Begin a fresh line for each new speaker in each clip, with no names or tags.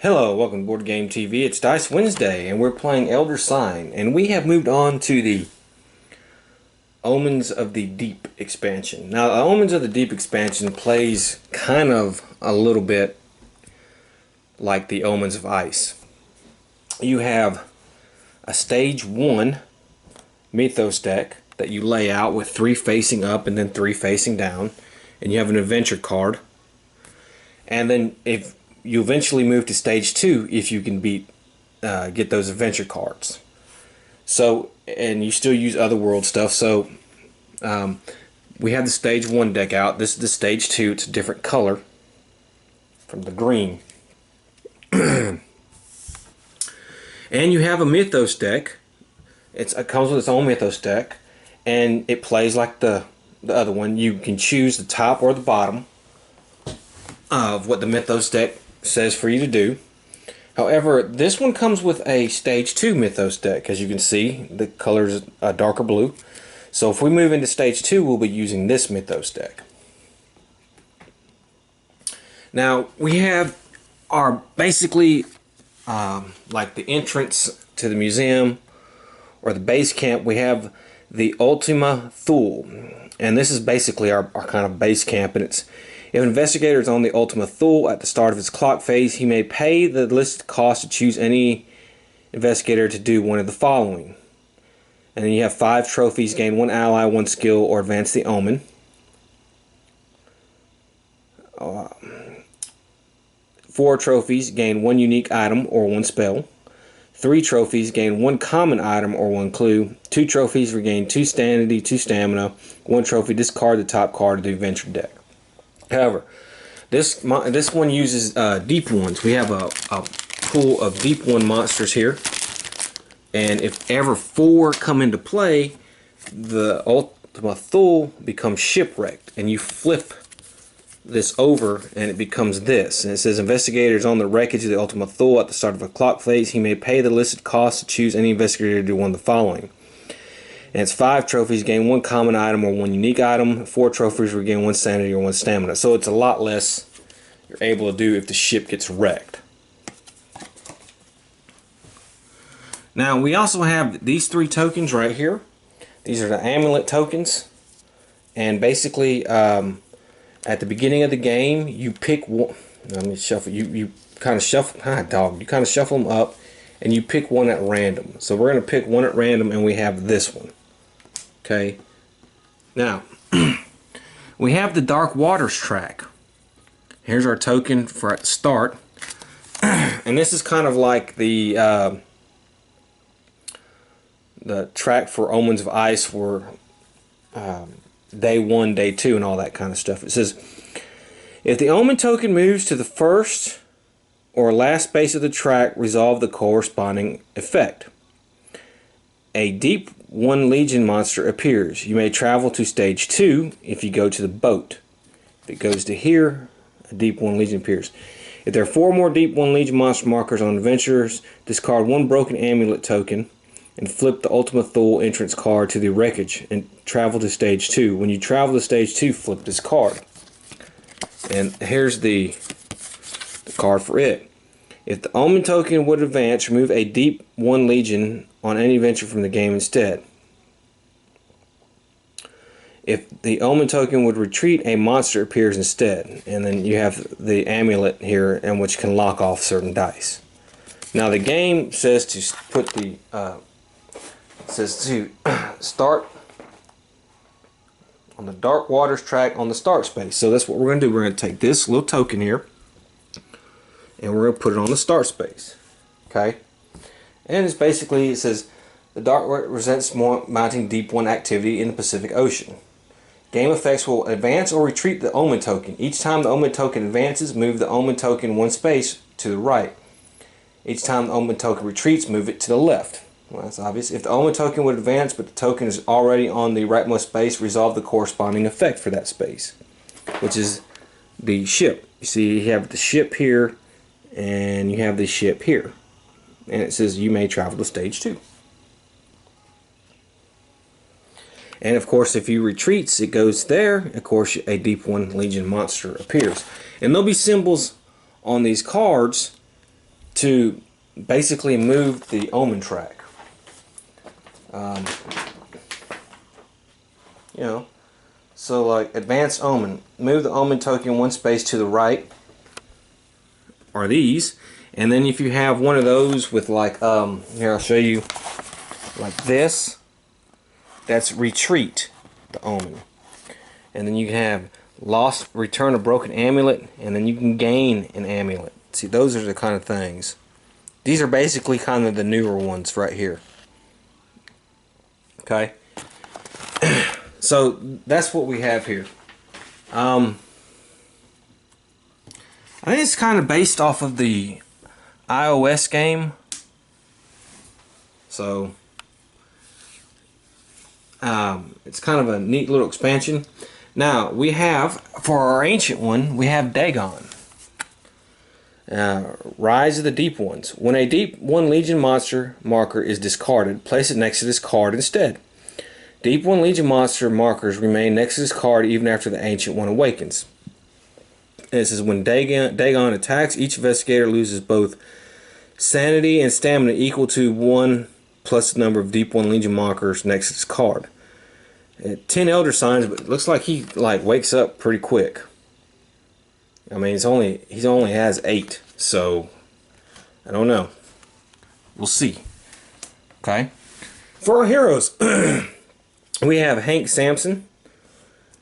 Hello, welcome to Board Game TV. It's Dice Wednesday, and we're playing Elder Sign, and we have moved on to the Omens of the Deep expansion. Now, the Omens of the Deep expansion plays kind of a little bit like the Omens of Ice. You have a Stage 1 Mythos deck that you lay out with 3 facing up and then 3 facing down, and you have an adventure card. And then if you eventually move to stage 2 if you can get those adventure cards. So, and you still use other world stuff. So we have the stage 1 deck out. This is the stage 2. It's a different color from the green. And you have a Mythos deck. It comes with its own Mythos deck, and it plays like the other one. You can choose the top or the bottom of what the Mythos deck says for you to do. However, this one comes with a stage 2 Mythos deck. As you can see, the color is a darker blue. So if we move into stage 2, we'll be using this Mythos deck. Now we have our basically like the entrance to the museum or the base camp. We have the Ultima Thule, and this is basically our kind of base camp, and it's if an investigator is on the Ultima Thule at the start of his clock phase, he may pay the listed cost to choose any investigator to do one of the following. And then you have 5 trophies, gain 1 ally, 1 skill, or advance the omen. 4 trophies, gain 1 unique item or 1 spell. 3 trophies, gain 1 common item or 1 clue. 2 trophies, regain 2 sanity, 2 stamina. 1 trophy, discard the top card of the adventure deck. However, this one uses deep ones. We have a pool of deep one monsters here, and if ever 4 come into play, the Ultima Thule becomes shipwrecked, and you flip this over and it becomes this. And it says investigators on the wreckage of the Ultima Thule at the start of a clock phase, he may pay the listed cost to choose any investigator to do one of the following. And it's 5 trophies, gain 1 common item or 1 unique item. 4 trophies, regain 1 sanity or 1 stamina. So it's a lot less you're able to do if the ship gets wrecked. Now we also have these 3 tokens right here. These are the amulet tokens. And basically at the beginning of the game you pick one. Let me shuffle. You kind of shuffle. You kind of shuffle them up and you pick one at random. So we're going to pick one at random, and we have this one. Okay, now we have the Dark Waters track. Here's our token for at the start, and this is kind of like the track for Omens of Ice, for day 1, day 2, and all that kind of stuff. It says, if the Omen token moves to the first or last space of the track, resolve the corresponding effect. A Deep 1 Legion monster appears. You may travel to stage 2 if you go to the boat. If it goes to here, a Deep 1 Legion appears. If there are 4 more Deep 1 Legion monster markers on adventurers, discard 1 broken amulet token and flip the Ultima Thule entrance card to the wreckage and travel to stage 2. When you travel to stage 2, flip this card. And here's the card for it. If the Omen token would advance, remove a Deep 1 Legion on any adventure from the game instead. If the Omen token would retreat, a monster appears instead. And then you have the amulet here, and which can lock off certain dice. Now the game says to put the start on the Dark Waters track on the start space. So that's what we're going to do. We're going to take this little token here, and we're going to put it on the start space. Okay, and it's basically, it says the Dark represents mounting Deep 1 activity in the Pacific Ocean. Game effects will advance or retreat the Omen token. Each time the Omen token advances, move the Omen token 1 space to the right. Each time the Omen token retreats, move it to the left. Well, that's obvious. If the Omen token would advance but the token is already on the rightmost space, resolve the corresponding effect for that space, which is the ship. You see, you have the ship here, and you have the ship here, and it says you may travel to stage 2. And of course, if you retreats, it goes there. Of course, a Deep 1 Legion monster appears, and there'll be symbols on these cards to basically move the omen track. You know, so like advanced omen, move the omen token one space to the right, are these. And then if you have one of those with like, here I'll show you, like this, that's retreat the omen. And then you can have lost, return a broken amulet, and then you can gain an amulet. See, those are the kind of things. These are basically kind of the newer ones right here. Okay, so that's what we have here. I think it's kind of based off of the iOS game. So it's kind of a neat little expansion. Now we have, for our ancient one, we have Dagon. Rise of the Deep Ones. When a Deep One Legion monster marker is discarded, place it next to this card instead. Deep One Legion monster markers remain next to this card even after the Ancient One awakens. And it says when Dagon attacks, each investigator loses both sanity and stamina equal to 1 plus the number of Deep One Legion markers next to this card. 10 Elder Signs, but it looks like he wakes up pretty quick. I mean, he only has 8, so I don't know. We'll see. Okay. For our heroes, we have Hank Sampson.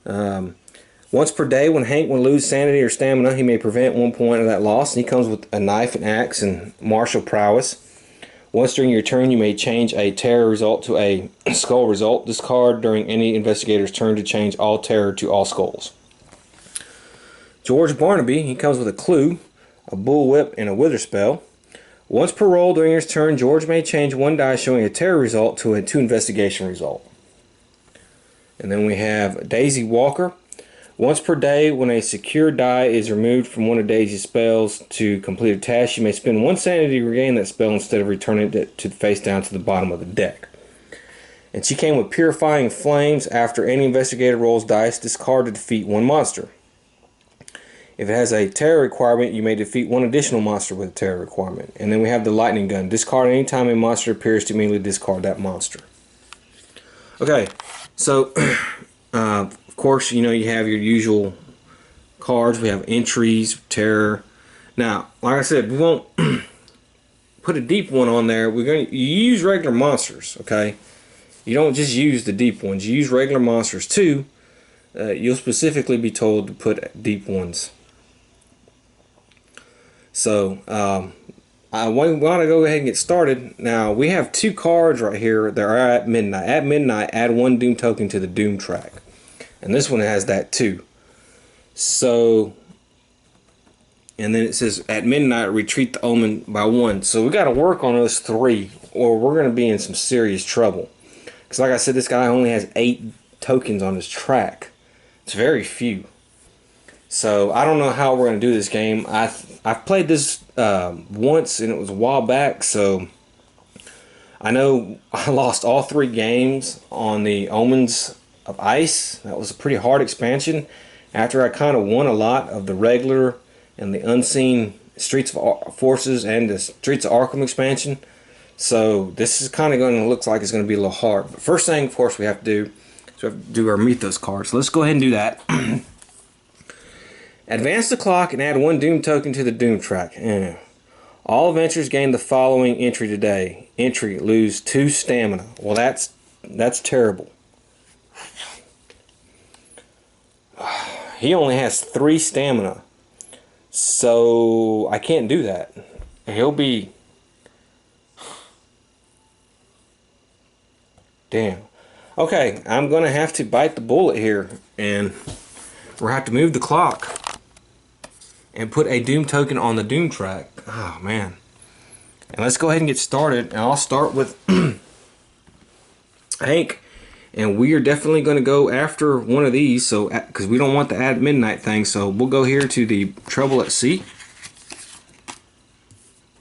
Once per day, when Hank will lose sanity or stamina, he may prevent 1 point of that loss. And he comes with a knife and axe and martial prowess. Once during your turn, you may change a terror result to a skull result. Discard during any investigator's turn to change all terror to all skulls. George Barnaby, he comes with a clue, a bullwhip, and a wither spell. Once per roll during his turn, George may change 1 die showing a terror result to a 2 investigation result. And then we have Daisy Walker. Once per day, when a secure die is removed from one of Daisy's spells to complete a task, you may spend 1 sanity to regain that spell instead of returning it to face down to the bottom of the deck. And she came with Purifying Flames. After any investigator rolls dice, discard to defeat 1 monster. If it has a terror requirement, you may defeat 1 additional monster with a terror requirement. And then we have the lightning gun. Discard anytime a monster appears to immediately discard that monster. Okay, so of course, you know, you have your usual cards. We have entries, terror. Now, like I said, we won't put a deep one on there. You use regular monsters, okay? You don't just use the deep ones. You use regular monsters too. You'll specifically be told to put deep ones. So I want to go ahead and get started. Now we have 2 cards right here that are at midnight. At midnight, add 1 doom token to the doom track, and this one has that too. So, and then it says at midnight, retreat the omen by 1. So we got to work on those 3, or we're going to be in some serious trouble. Because like I said, this guy only has 8 tokens on his track. It's very few. So I don't know how we're going to do this game. I've played this once, and it was a while back. So I know I lost all 3 games on the Omens of Ice. That was a pretty hard expansion. After I kind of won a lot of the regular and the unseen Streets of Forces and the Streets of Arkham expansion. So this is kind of going to look like it's going to be a little hard. But first thing, of course, we have to do is we have to do our Mythos cards. So let's go ahead and do that. Advance the clock and add 1 doom token to the doom track. All adventurers gain the following entry today. Entry, lose 2 stamina. Well, that's terrible. He only has 3 stamina. So I can't do that. He'll be... Damn. Okay, I'm going to have to bite the bullet here. And we'll have to move the clock and put a doom token on the doom track. Oh, man. And let's go ahead and get started. And I'll start with Hank. And we are definitely going to go after one of these, so because we don't want the at midnight thing. So we'll go here to the Trouble at Sea.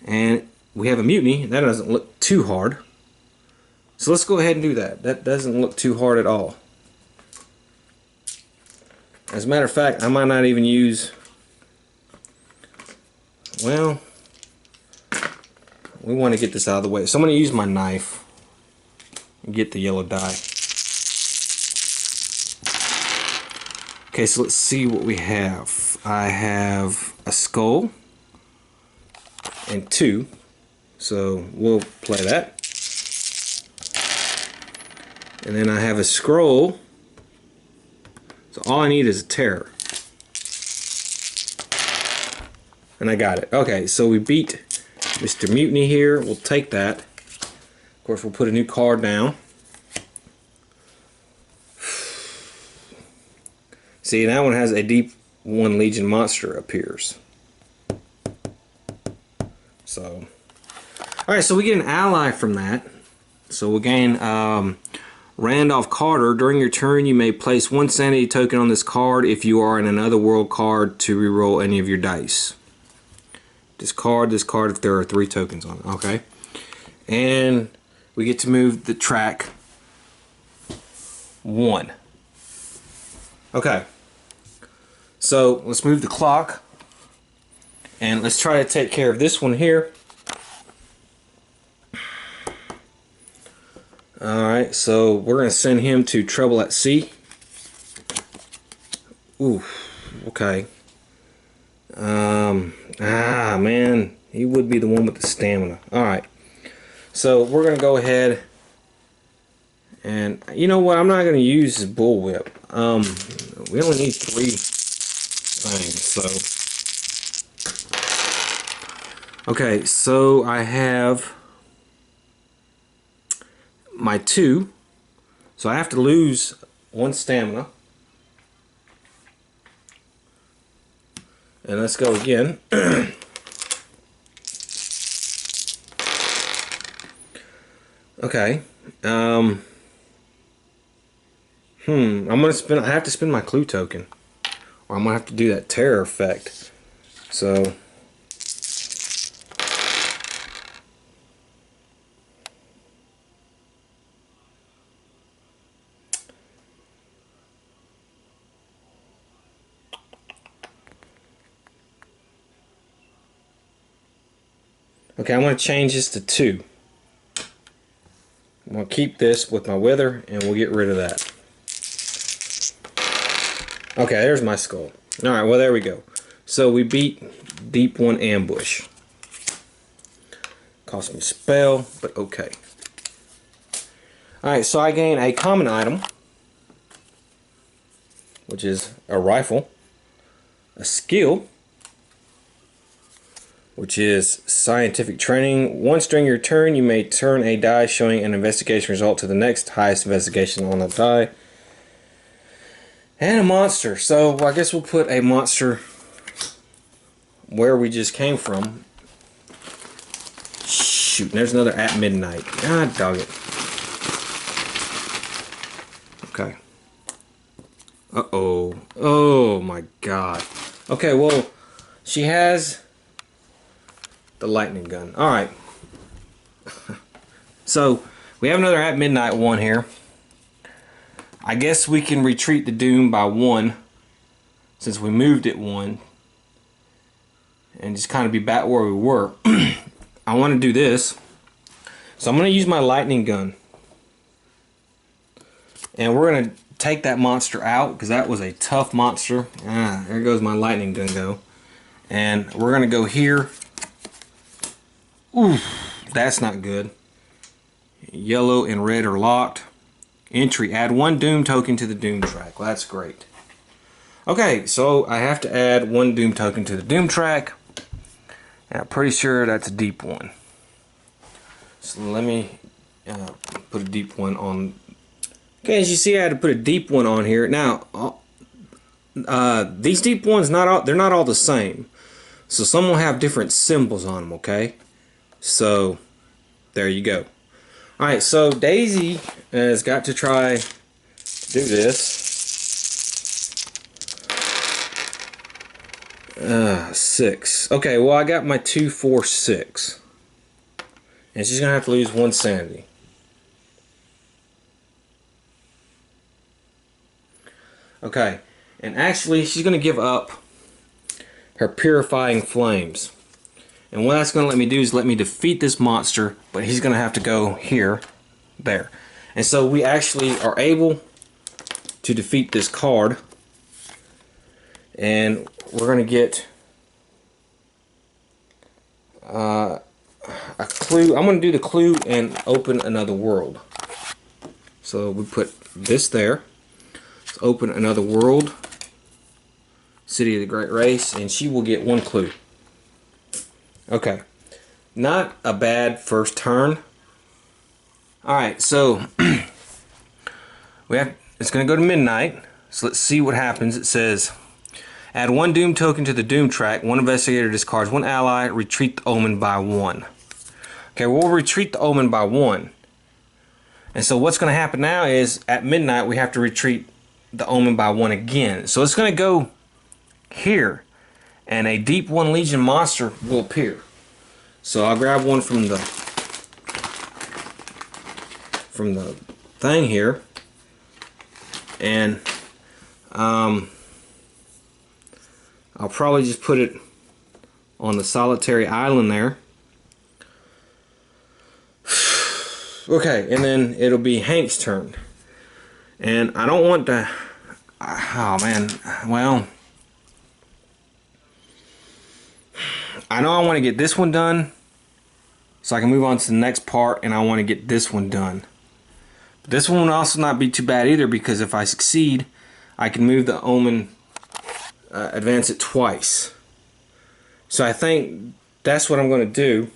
And we have a mutiny. That doesn't look too hard. So let's go ahead and do that. That doesn't look too hard at all. As a matter of fact, I might not even use... Well, we want to get this out of the way. So I'm going to use my knife and get the yellow dye. Okay, so let's see what we have. I have a skull and 2, so we'll play that. And then I have a scroll, so all I need is a terror. And I got it. Okay, so we beat Mr. Mutiny here. We'll take that. Of course, we'll put a new card down. See, that one has a deep 1 Legion monster appears. So, alright, so we get an ally from that. So we'll gain Randolph Carter. During your turn, you may place 1 sanity token on this card if you are in another world card to reroll any of your dice. Discard this card if there are 3 tokens on it. Okay. And we get to move the track 1. Okay. So let's move the clock. And let's try to take care of this one here. Alright, so we're going to send him to Trouble at Sea. Ooh, okay. Man, he would be the one with the stamina. Alright, so we're going to go ahead and, you know what, I'm not going to use his bullwhip. We only need 3 things, so. Okay, so I have my 2, so I have to lose 1 stamina. And let's go again. Okay. I'm gonna spend. I have to spend my clue token, or I'm gonna have to do that terror effect. So. Okay, I'm going to change this to 2. I'm going to keep this with my wither, and we'll get rid of that. Okay, there's my skull. Alright, well there we go. So we beat Deep 1 Ambush. Cost me a spell, but okay. Alright, so I gain a common item, which is a rifle, a skill, which is scientific training. Once during your turn, you may turn a die showing an investigation result to the next highest investigation on the die. And a monster. So I guess we'll put a monster where we just came from. Shoot, there's another at midnight. God dog it. Okay. Uh-oh. Oh my god. Okay, well, she has the lightning gun. Alright. So, we have another at midnight one here. I guess we can retreat the doom by 1 since we moved it 1 and just kind of be back where we were. I want to do this. So I'm going to use my lightning gun. And we're going to take that monster out because that was a tough monster. There goes my lightning gun go. And we're going to go here. Ooh, that's not good. Yellow and red are locked. Entry, add 1 doom token to the doom track. Well, that's great. Okay, so I have to add 1 doom token to the doom track. And I'm pretty sure that's a deep 1. So let me put a deep 1 on. Okay, as you see, I had to put a deep 1 on here. Now, these deep ones, they're not all the same. So some will have different symbols on them, okay? So, there you go. Alright, so Daisy has got to try to do this. 6. Okay, well I got my 2, 4, 6. And she's going to have to lose 1 sanity. Okay, and actually she's going to give up her purifying flames. And what that's going to let me do is let me defeat this monster, but he's going to have to go here, there. And so we actually are able to defeat this card. And we're going to get a clue. I'm going to do the clue and open another world. So we put this there. Let's open another world. City of the Great Race, and she will get 1 clue. Okay, not a bad first turn. Alright, so it's going to go to midnight. So let's see what happens. It says, add 1 Doom token to the Doom track. 1 investigator discards 1 ally. Retreat the omen by 1. Okay, we'll retreat the omen by 1. And so what's going to happen now is at midnight we have to retreat the omen by 1 again. So it's going to go here, and a Deep 1 Legion monster will appear. So I'll grab one from the thing here, and I'll probably just put it on the solitary island there. Okay, and then it'll be Hank's turn. And I don't want to... Oh man, well, I know I want to get this one done so I can move on to the next part, and I want to get this one done. But this one will also not be too bad either, because if I succeed, I can move the omen, advance it twice. So I think that's what I'm going to do.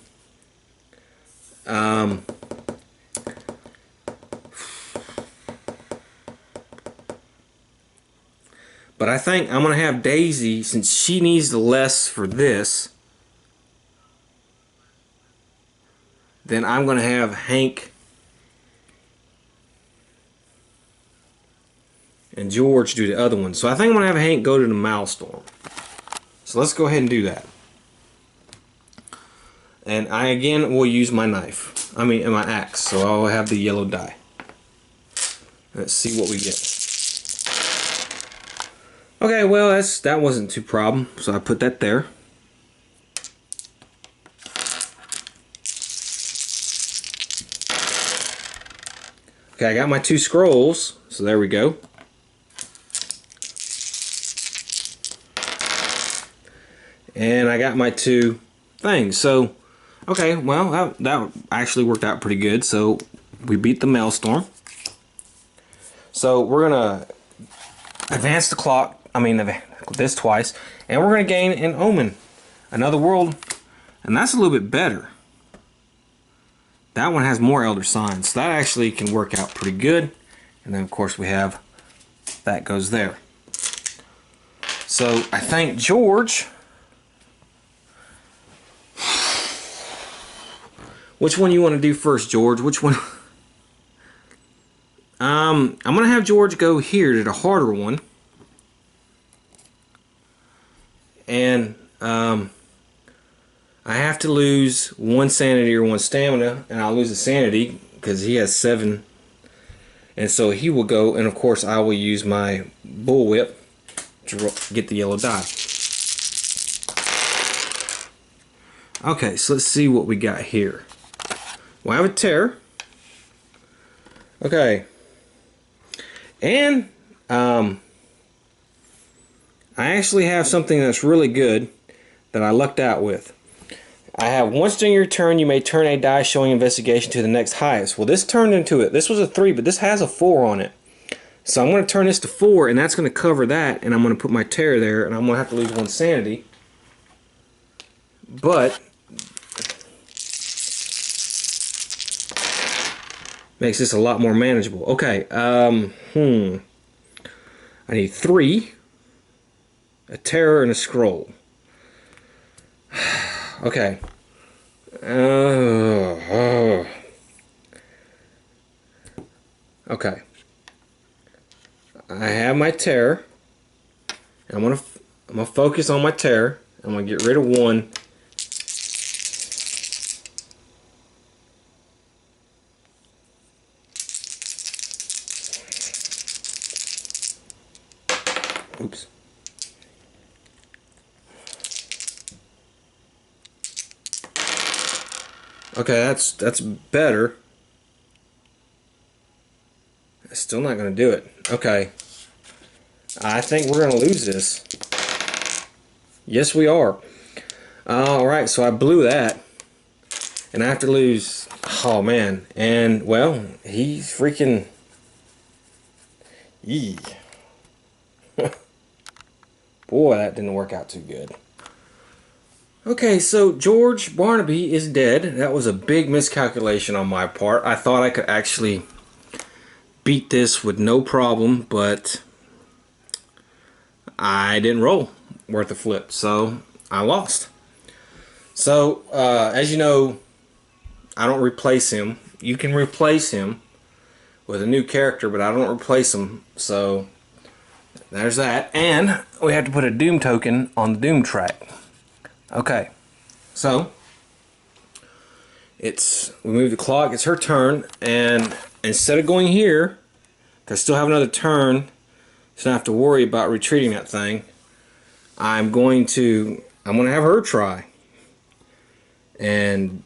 But I think I'm going to have Daisy, since she needs the less for this, then I'm going to have Hank and George do the other one. So I think I'm going to have Hank go to the Maelstrom. So let's go ahead and do that. And I again will use my knife. I mean, my axe. So I'll have the yellow die. Let's see what we get. Okay, well that wasn't too problem. So I put that there. Okay, I got my 2 scrolls, so there we go. And I got my 2 things. So, okay, well, that actually worked out pretty good. So, we beat the Maelstrom. So, we're going to advance the clock, this twice, and we're going to gain an omen, another world, and that's a little bit better. That one has more Elder Signs, so that actually can work out pretty good. And then of course we have that goes there. So I think George, which one you want to do first, George? Which one? I'm gonna have George go here to the harder one, and I have to lose 1 sanity or 1 stamina, and I'll lose a sanity because he has 7. And so he will go, and of course I will use my bullwhip to get the yellow die. Okay, so let's see what we got here. Well, I have a terror. Okay. And I actually have something that's really good that I lucked out with. I have once during your turn you may turn a die showing investigation to the next highest. Well, this turned into it. This was a 3, but this has a 4 on it. So I'm going to turn this to 4, and that's going to cover that, and I'm going to put my terror there, and I'm going to have to lose 1 sanity. But makes this a lot more manageable. Okay, I need 3, a terror, and a scroll. Okay. Okay. I have my terror. I'm gonna focus on my terror. I'm gonna get rid of 1. Oops. Okay, that's better. It's still not going to do it. Okay. I think we're going to lose this. Yes, we are. Alright, so I blew that. And I have to lose... Oh, man. And, well, he's freaking... Yee. Boy, that didn't work out too good. Okay, so George Barnaby is dead. That was a big miscalculation on my part. I thought I could actually beat this with no problem, but I didn't roll worth a flip, so I lost. So, as you know, I don't replace him. You can replace him with a new character, but I don't replace him, so there's that. And we have to put a Doom token on the Doom track. Okay, so we move the clock. It's her turn, and instead of going here, because I still have another turn, so I don't have to worry about retreating that thing. I'm going to have her try, and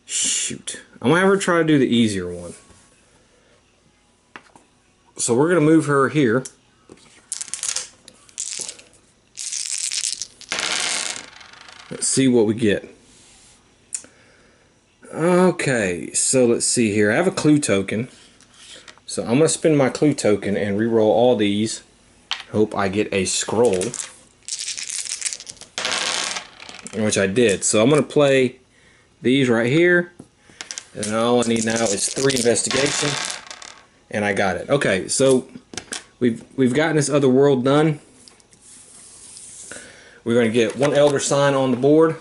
shoot, I'm gonna have her try to do the easier one. So we're gonna move her here. Let's see what we get. Okay, so let's see here. I have a clue token. So I'm going to spend my clue token and re-roll all these. Hope I get a scroll. Which I did. So I'm going to play these right here. And all I need now is 3 investigation. And I got it. Okay, so we've gotten this other world done. We're going to get 1 elder sign on the board.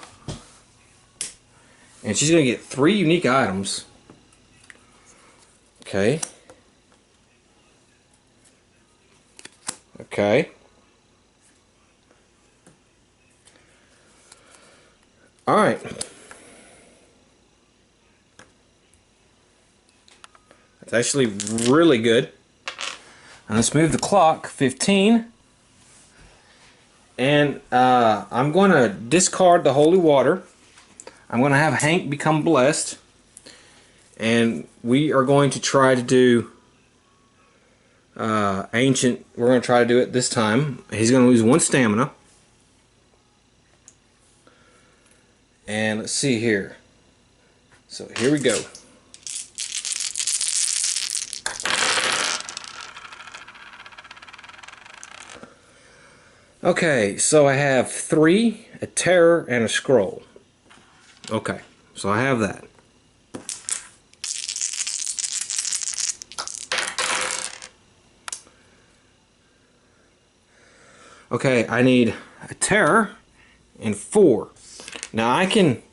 And she's going to get 3 unique items. Okay. Okay. Alright. That's actually really good. And let's move the clock 15. And I'm going to discard the holy water. I'm going to have Hank become blessed. And we are going to try to do ancient. We're going to try to do it this time. He's going to lose 1 stamina. And let's see here. So here we go. Okay, so I have 3, a terror, and a scroll. Okay, so I have that. Okay, I need a terror and 4. Now I can... It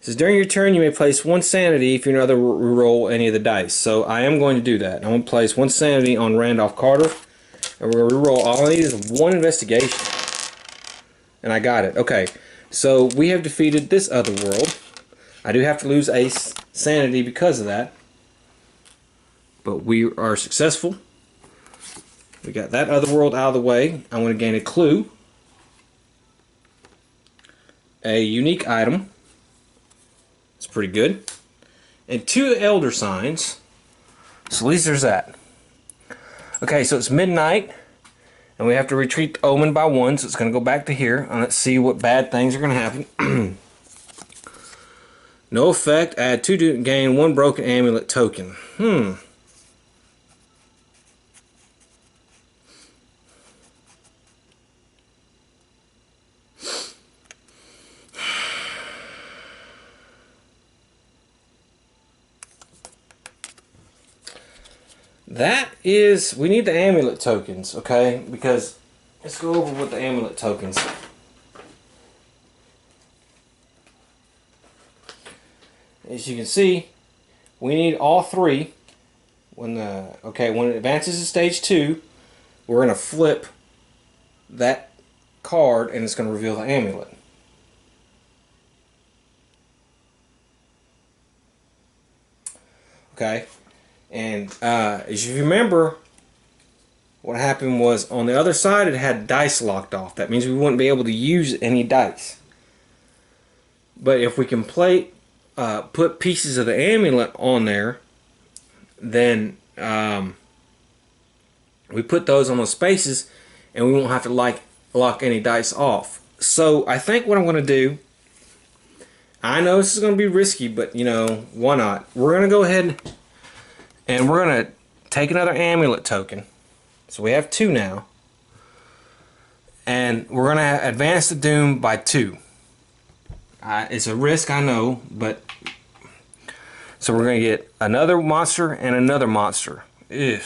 says during your turn you may place 1 sanity if you know how to roll any of the dice. So I am going to do that. I'm going to place 1 sanity on Randolph Carter. And we're going to reroll. All I need is 1 investigation. And I got it. Okay, so we have defeated this other world. I do have to lose a sanity because of that. But we are successful. We got that other world out of the way. I'm going to gain a clue. A unique item. It's pretty good. And 2 elder signs. So at least there's that. Okay, so it's midnight. And we have to retreat the omen by 1. So it's going to go back to here. And let's see what bad things are going to happen. No effect. Add 2 to gain 1 broken amulet token. That is, we need the amulet tokens, okay? Because, let's go over with the amulet tokens. As you can see, we need all 3. When it advances to stage 2, we're going to flip that card and it's going to reveal the amulet. Okay? And as you remember, what happened was on the other side it had dice locked off. That means we wouldn't be able to use any dice. But if we can put pieces of the amulet on there, then we put those on the spaces and we won't have to lock any dice off. So I think what I'm going to do, I know this is going to be risky, but you know, why not? We're going to go ahead and we're going to take another amulet token. So we have 2 now. And we're going to advance the doom by 2. It's a risk, I know, but so we're going to get another monster and another monster. Ugh.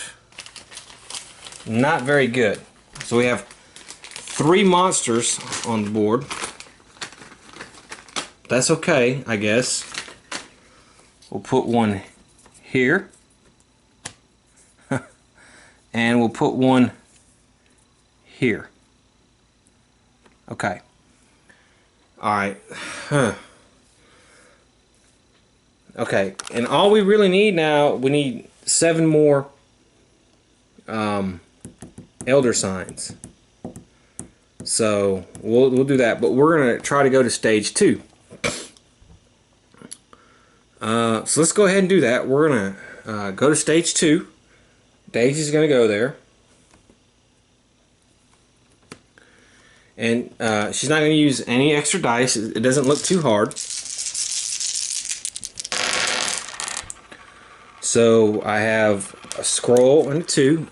Not very good. So we have 3 monsters on the board. That's okay, I guess. We'll put one here. And we'll put one here. Okay. Alright. Okay. And all we really need now, we need 7 more elder signs. So we'll do that. But we're going to try to go to stage 2. So let's go ahead and do that. We're going to go to stage 2. Daisy's going to go there. And she's not going to use any extra dice. It doesn't look too hard. So I have a scroll and a 2.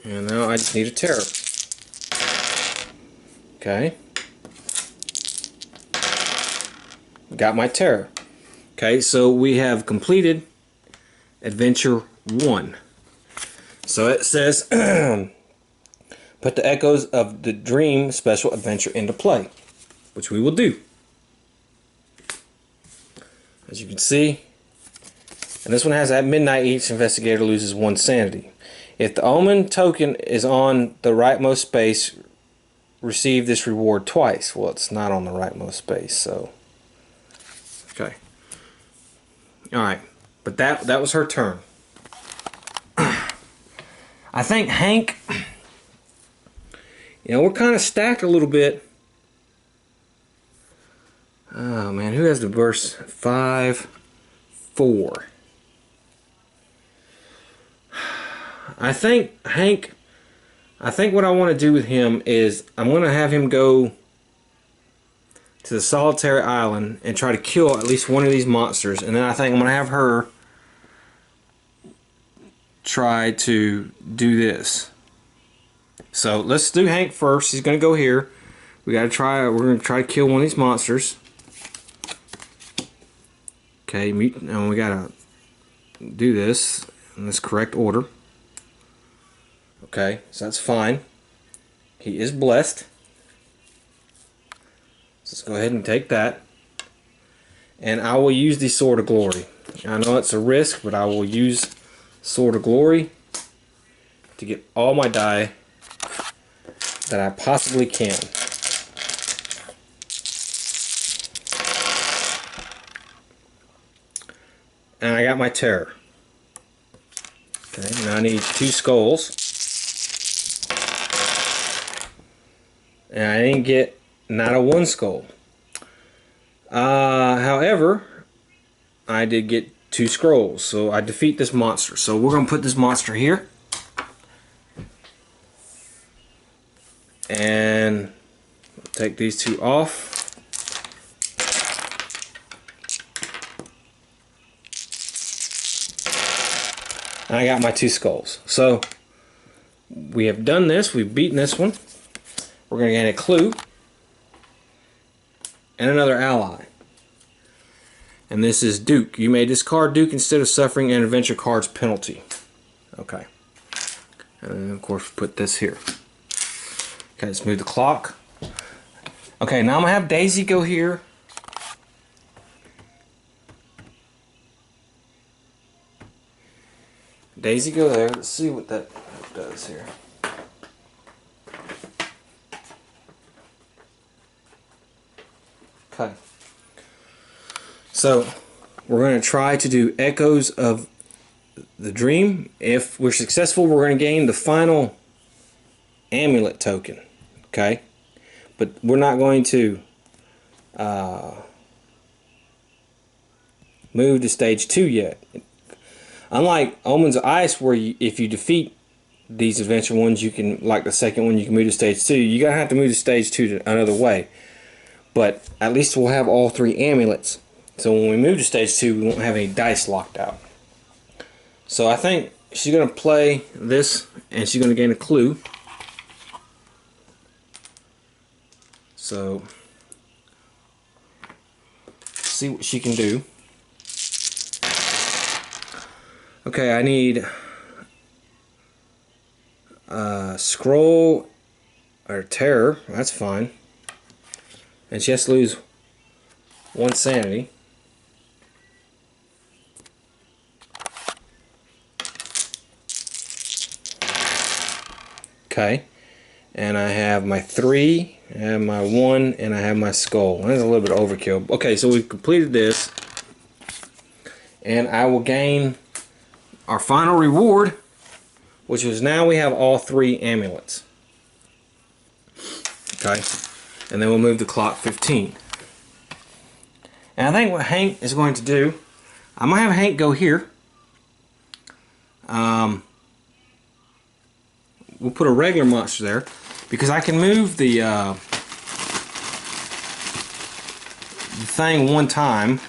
And now I just need a terror. Okay. Got my terror. Okay, so we have completed Adventure 1. So it says, put the echoes of the dream special adventure into play, which we will do. As you can see, and this one has at midnight each investigator loses 1 sanity. If the omen token is on the rightmost space, receive this reward twice. Well, it's not on the rightmost space, so okay. Alright, but that was her turn. I think Hank, you know, we're kind of stacked a little bit. Oh man, who has the burst? 5, 4. I think Hank, what I want to do with him is I'm going to have him go to the solitary island and try to kill at least one of these monsters, and then I think I'm going to have her try to do this. So let's do Hank first. He's going to go here. We're going to try to kill one of these monsters. Okay, and we got to do this in this correct order. Okay, so that's fine. He is blessed. So let's go ahead and take that. And I will use the Sword of Glory. I know it's a risk, but I will use Sword of Glory to get all my die that I possibly can. And I got my terror. Okay, now I need 2 skulls. And I didn't get not a 1 skull. However, I did get 2 scrolls, so I defeat this monster. So we're going to put this monster here. And take these 2 off. And I got my 2 skulls. So we have done this. We've beaten this one. We're going to get a clue and another ally. And this is Duke. You may discard Duke instead of suffering an adventure card's penalty. Okay. And then of course put this here. Okay, let's move the clock. Okay, now I'm going to have Daisy go here. Daisy go there. Let's see what that does here. Okay. So we're going to try to do echoes of the dream. If we're successful, we're going to gain the final amulet token. Okay? But we're not going to move to stage 2 yet. Unlike Omen's Ice, where if you defeat these adventure ones, you can, like the second one, you can move to stage 2. You're going to have to move to stage 2 another way. But at least we'll have all 3 amulets. So when we move to stage 2, we won't have any dice locked out. So I think she's going to play this, and she's going to gain a clue. So, see what she can do. Okay, I need scroll or terror. That's fine. And she has to lose 1 sanity. Okay. And I have my 3, I have my 1, and I have my skull. That's a little bit overkill. Okay, so we've completed this. And I will gain our final reward, which is now we have all 3 amulets. Okay. And then we'll move to clock 15. And I think what Hank is going to do, I'm going to have Hank go here. We'll put a regular monster there, because I can move the thing 1 time,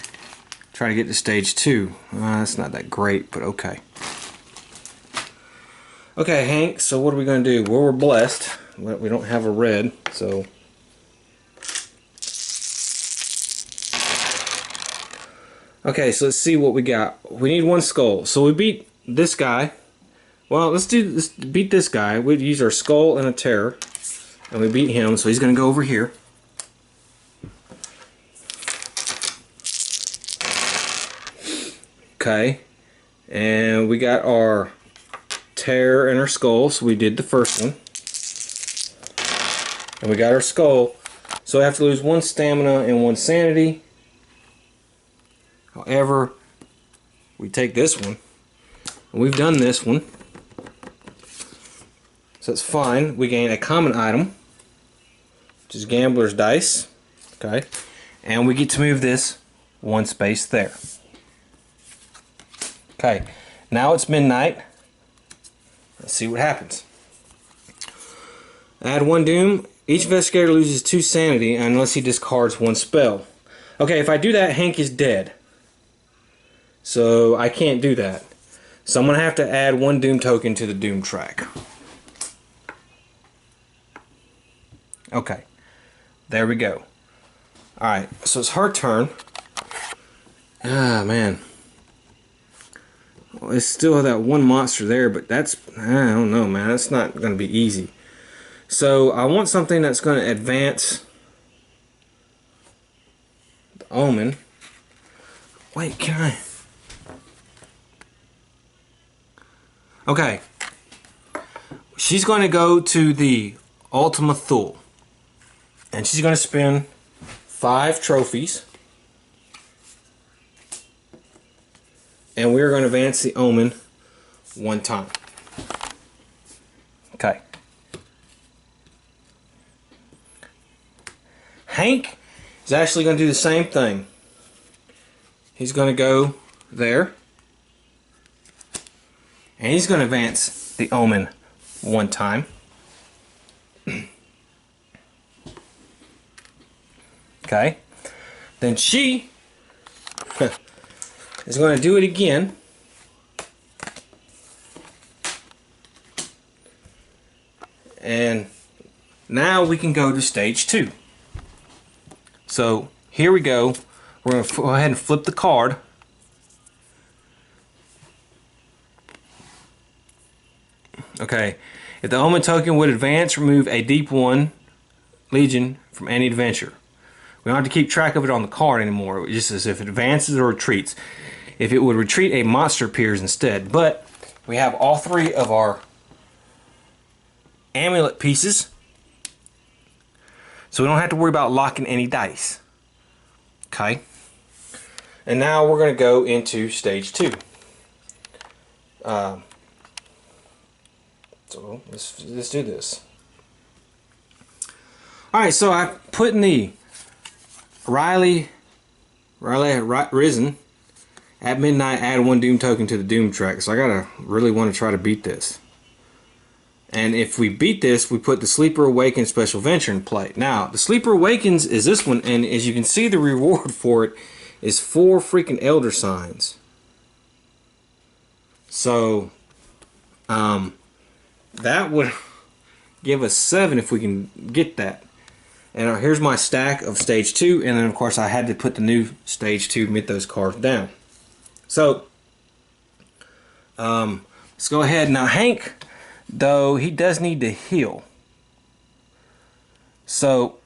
try to get to stage 2. That's not that great, but okay. Okay, Hank, so what are we going to do? Well, we're blessed. We don't have a red, so... Okay, so let's see what we got. We need 1 skull. So we beat this guy. Well, let's beat this guy. We'd use our skull and a terror. And we beat him, so he's going to go over here. Okay. And we got our terror and our skull, so we did the first one. And we got our skull. So I have to lose 1 stamina and 1 sanity. However, we take this one, and we've done this one, so it's fine. We gain a common item, which is Gambler's Dice, okay, and we get to move this 1 space there. Okay, now it's midnight. Let's see what happens. Add 1 doom. Each investigator loses 2 sanity unless he discards 1 spell. Okay, if I do that, Hank is dead. So I can't do that. So I'm going to have to add 1 doom token to the doom track. Okay. There we go. Alright, so it's her turn. Ah, man. Well, it's still that 1 monster there, but that's... I don't know, man. That's not going to be easy. So I want something that's going to advance the Omen. Wait, can I... Okay, she's going to go to the Ultima Thule, and she's going to spend 5 trophies, and we're going to advance the Omen 1 time. Okay. Hank is actually going to do the same thing. He's going to go there. And he's going to advance the Omen 1 time. Okay. Then she is going to do it again. And now we can go to stage 2. So here we go. We're going to go ahead and flip the card. Okay, if the Omen token would advance, remove a deep 1 Legion from any adventure. We don't have to keep track of it on the card anymore. It just says if it advances or retreats. If it would retreat, a monster appears instead. But we have all 3 of our amulet pieces, so we don't have to worry about locking any dice. Okay, and now we're going to go into stage 2. So let's do this. All right, so I put in the Riley Risen at midnight. Add 1 Doom token to the Doom track. So I gotta really want to try to beat this. And if we beat this, we put the Sleeper Awakens Special Venture in play. Now, the Sleeper Awakens is this one, and as you can see, the reward for it is 4 freaking Elder Signs. So, that would give us 7 if we can get that. And here's my stack of Stage 2, and then of course I had to put the new Stage 2 Mythos cards down. So, let's go ahead. Now, Hank, though, he does need to heal. So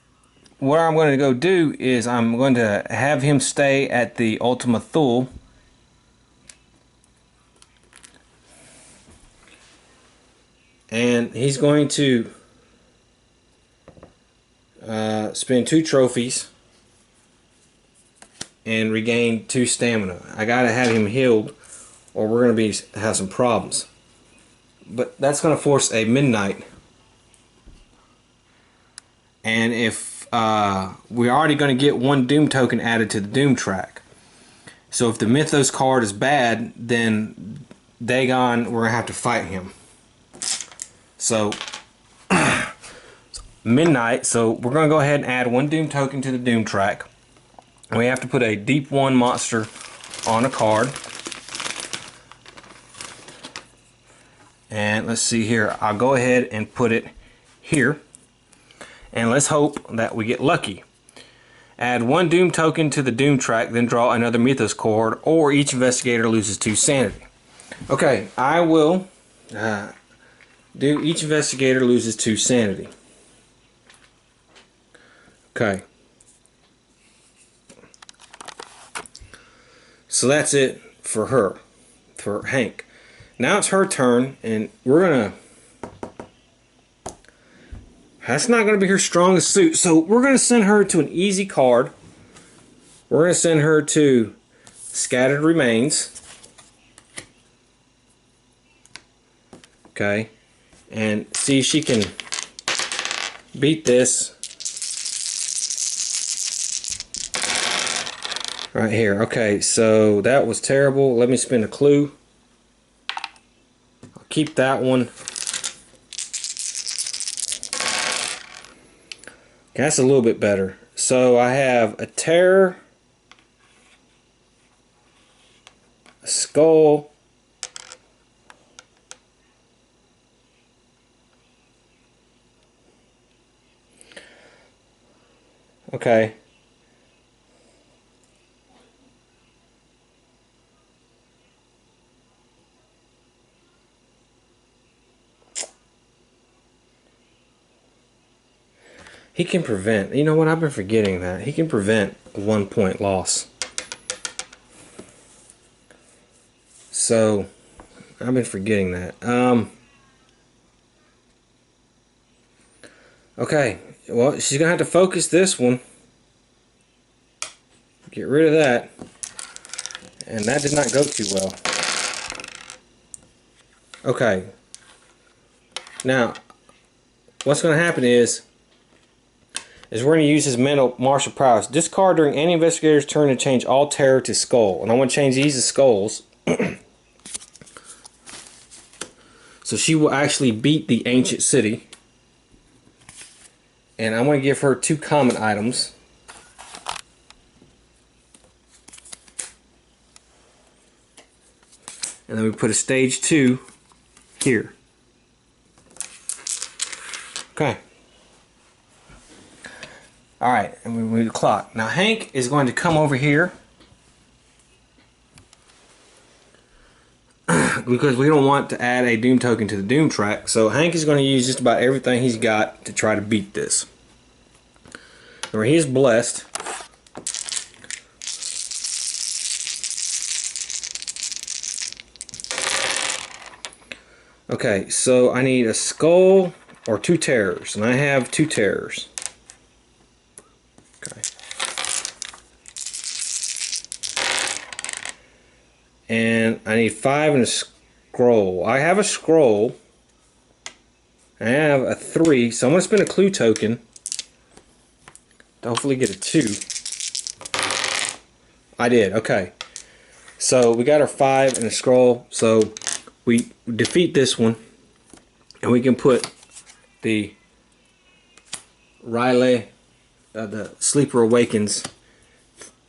what I'm going to go do is I'm going to have him stay at the Ultima Thule. And he's going to spend 2 trophies and regain 2 stamina. I gotta have him healed or we're going to have some problems. But that's going to force a midnight. And if we're already going to get 1 Doom token added to the Doom track. So if the Mythos card is bad, then Dagon, we're going to have to fight him. So midnight, so we're going to go ahead and add 1 Doom token to the Doom track. And we have to put a Deep 1 monster on a card. And let's see here, I'll go ahead and put it here. And let's hope that we get lucky. Add 1 Doom token to the Doom track, then draw another Mythos card, or each investigator loses 2 sanity. Okay, I will do each investigator loses 2 sanity. Okay. So that's it for her, for Hank. Now it's her turn, and we're gonna... That's not gonna be her strongest suit, so we're gonna send her to an easy card. We're gonna send her to Scattered Remains. Okay. And see if she can beat this. Right here. Okay, so that was terrible. Let me spin a clue. I'll keep that one. That's a little bit better. So I have a terror, a skull, okay. He can prevent, you know what, I've been forgetting that. He can prevent a 1-point loss. So, I've been forgetting that. Okay, well, she's going to have to focus this one. Get rid of that. And that did not go too well. Okay. Now, what's going to happen is we're going to use his mental martial prowess. Discard during any investigator's turn to change all terror to skull. And I want to change these to skulls. So she will actually beat the ancient city. And I'm going to give her 2 common items. And then we put a stage 2 here. Okay. Alright, and we move the clock. Now Hank is going to come over here because we don't want to add a Doom token to the Doom track. So Hank is going to use just about everything he's got to try to beat this. Remember, he is blessed. Okay, so I need a skull or 2 terrors, and I have 2 terrors. Okay. And I need 5 and scroll. I have a scroll. I have a 3, so I'm going to spend a clue token to hopefully get a 2. I did, okay. So we got our 5 and a scroll, so we defeat this one, and we can put the Riley, the Sleeper Awakens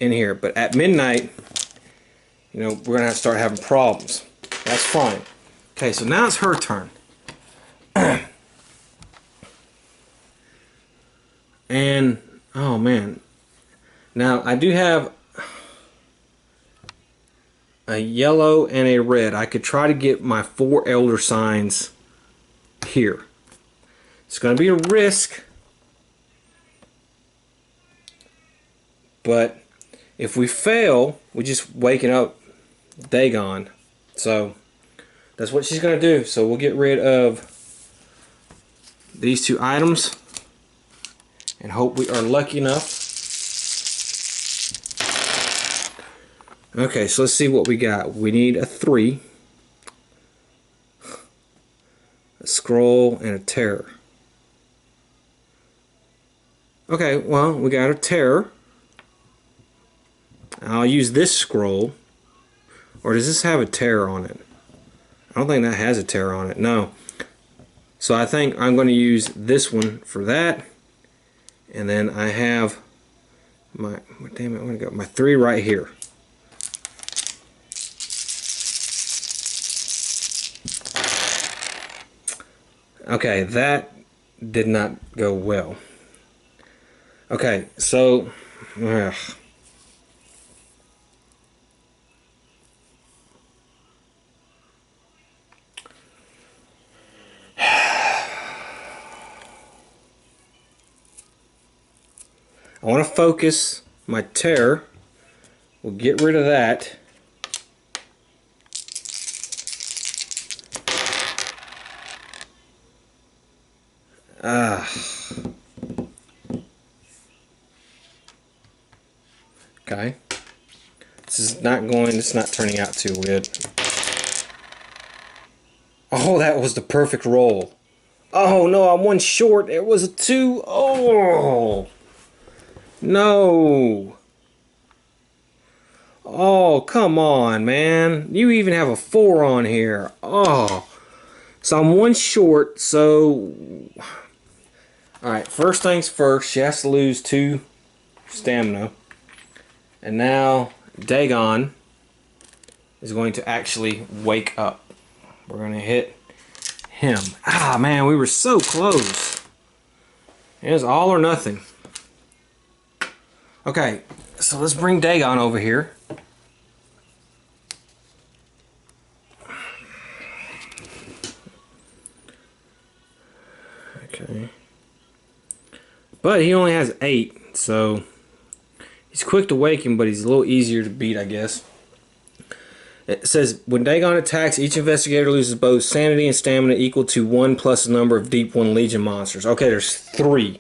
in here. But at midnight, you know, we're going to have to start having problems. That's fine. Okay, so now it's her turn. And, oh man. Now, I do have a yellow and a red. I could try to get my 4 elder signs here. It's going to be a risk. But if we fail, we're just waking up Dagon. So that's what she's going to do. So we'll get rid of these 2 items and hope we are lucky enough. Okay, so let's see what we got. We need a 3, a scroll, and a terror. Okay, well, we got a terror. I'll use this scroll. Or does this have a terror on it? I don't think that has a terror on it. No. So I think I'm going to use this one for that. And then I have my, damn it, I'm going to go my 3 right here. Okay, that did not go well. Okay, so I want to focus my terror. We'll get rid of that. Okay. It's not turning out too good. Oh, that was the perfect roll. Oh no, I'm 1 short. It was a 2. Oh. No. Oh, come on, man. You even have a 4 on here. Oh. So I'm 1 short, so... Alright, first things first, she has to lose 2 stamina. And now Dagon is going to actually wake up. We're going to hit him. Ah, man, we were so close. It was all or nothing. Okay, so let's bring Dagon over here. Okay. But he only has 8, so he's quick to awaken, but he's a little easier to beat, I guess. It says, when Dagon attacks, each investigator loses both sanity and stamina equal to 1 plus the number of Deep One Legion monsters. Okay, there's 3.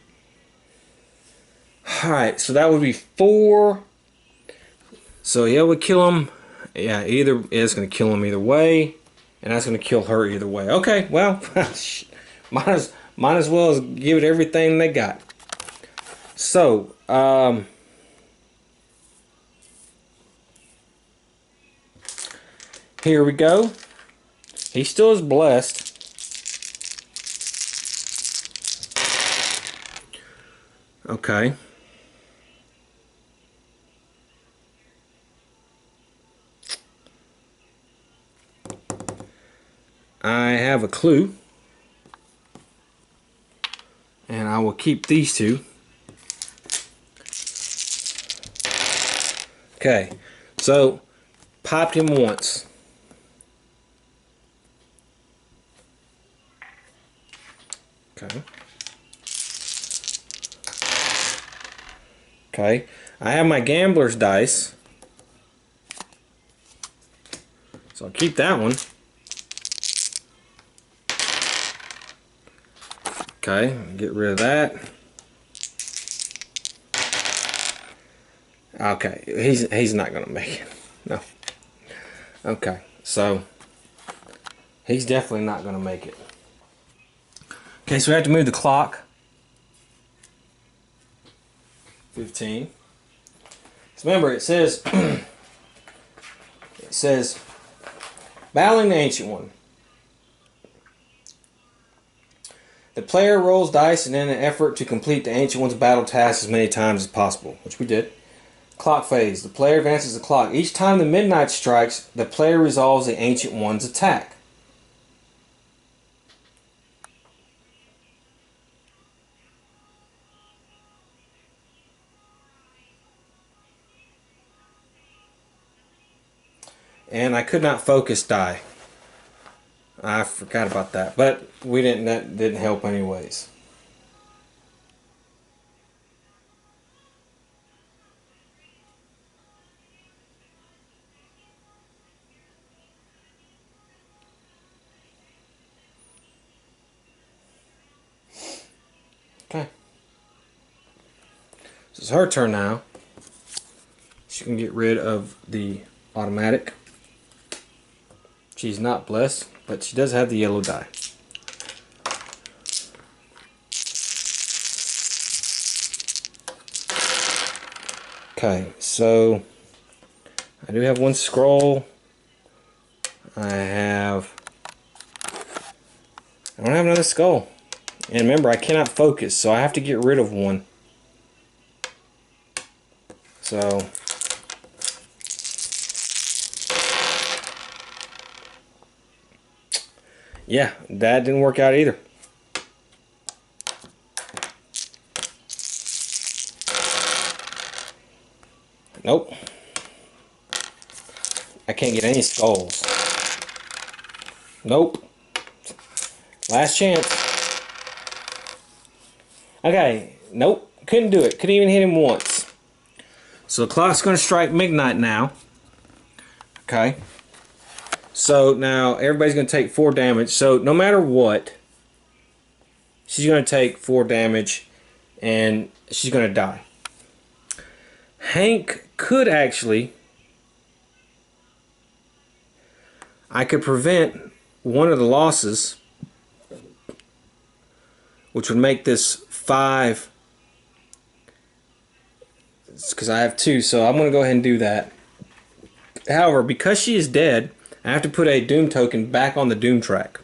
Alright, so that would be 4. So yeah, we kill him. Yeah, it's going to kill him either way. And that's going to kill her either way. Okay, well, might as well as give it everything they got. So, here we go. He still is blessed. Okay. I have a clue. And I will keep these 2. Okay. So, popped him once. Okay. Okay. I have my gambler's dice. So I'll keep that one. Okay, get rid of that. Okay, he's not gonna make it. No. Okay, so He's definitely not going to make it. Okay, so we have to move the clock. 15. So remember, it says battling the Ancient One. The player rolls dice in an effort to complete the Ancient One's battle task as many times as possible, which we did. Clock phase. The player advances the clock. Each time the midnight strikes, the player resolves the Ancient One's attack. And I could not focus die. I forgot about that, but we didn't. That didn't help anyways. Okay. So it's her turn now. She can get rid of the automatic. She's not blessed, but she does have the yellow die. Okay, so I do have one scroll. I don't have another skull. And remember, I cannot focus, so I have to get rid of one. So yeah, that didn't work out either. Nope. I can't get any skulls. Nope. Last chance. Okay, nope. Couldn't do it. Couldn't even hit him once. So the clock's going to strike midnight now. Okay. So now everybody's going to take 4 damage. So no matter what, she's going to take 4 damage and she's going to die. Hank could actually... I could prevent one of the losses, which would make this 5, because I have 2, so I'm going to go ahead and do that. However, because she is dead, I have to put a Doom token back on the Doom track.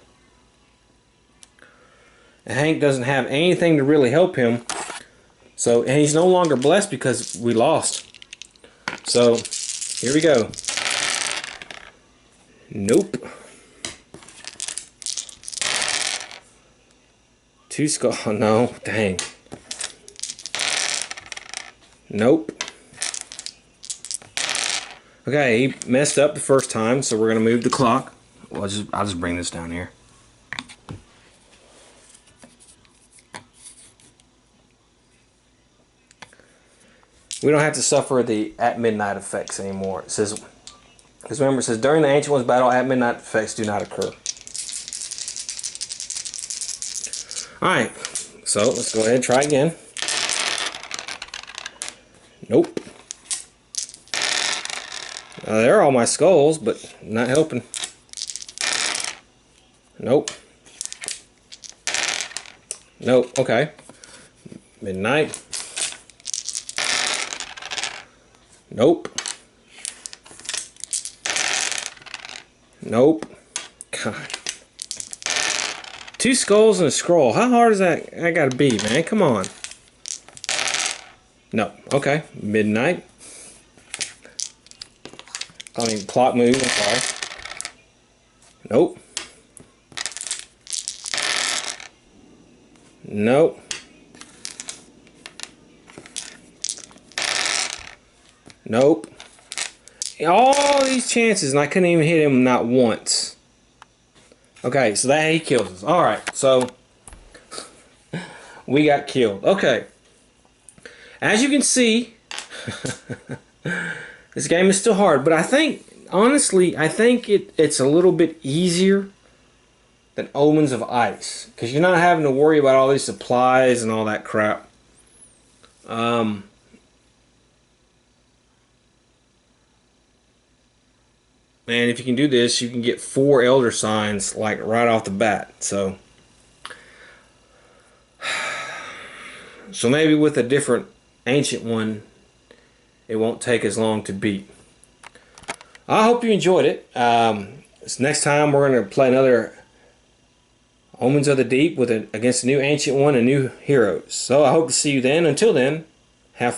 And Hank doesn't have anything to really help him, so, and he's no longer blessed because we lost. So, here we go. Nope. 2 skull. Oh, no, dang. Nope. Okay, he messed up the first time, so we're gonna move the clock. Well, I'll just bring this down here. We don't have to suffer the at midnight effects anymore. It says, because remember, it says during the Ancient One's battle, at midnight effects do not occur. Alright, so let's go ahead and try again. Nope. There are all my skulls, but not helping. Nope. Nope, okay. Midnight. Nope. Nope. God. 2 skulls and a scroll. How hard is that? I gotta be, man. Come on. No. Okay. Midnight. I mean, clock move. I'm sorry. Nope. Nope. Nope. All these chances, and I couldn't even hit him not once. Okay, so that he kills us. Alright, so we got killed. Okay. As you can see, this game is still hard, but I think, honestly, I think it's a little bit easier than Omens of Ice, because you're not having to worry about all these supplies and all that crap. And if you can do this, you can get 4 elder signs like right off the bat. So maybe with a different ancient one, it won't take as long to beat. I hope you enjoyed it. Next time we're going to play another Omens of the Deep against a new ancient one and new heroes. So I hope to see you then. Until then, have fun.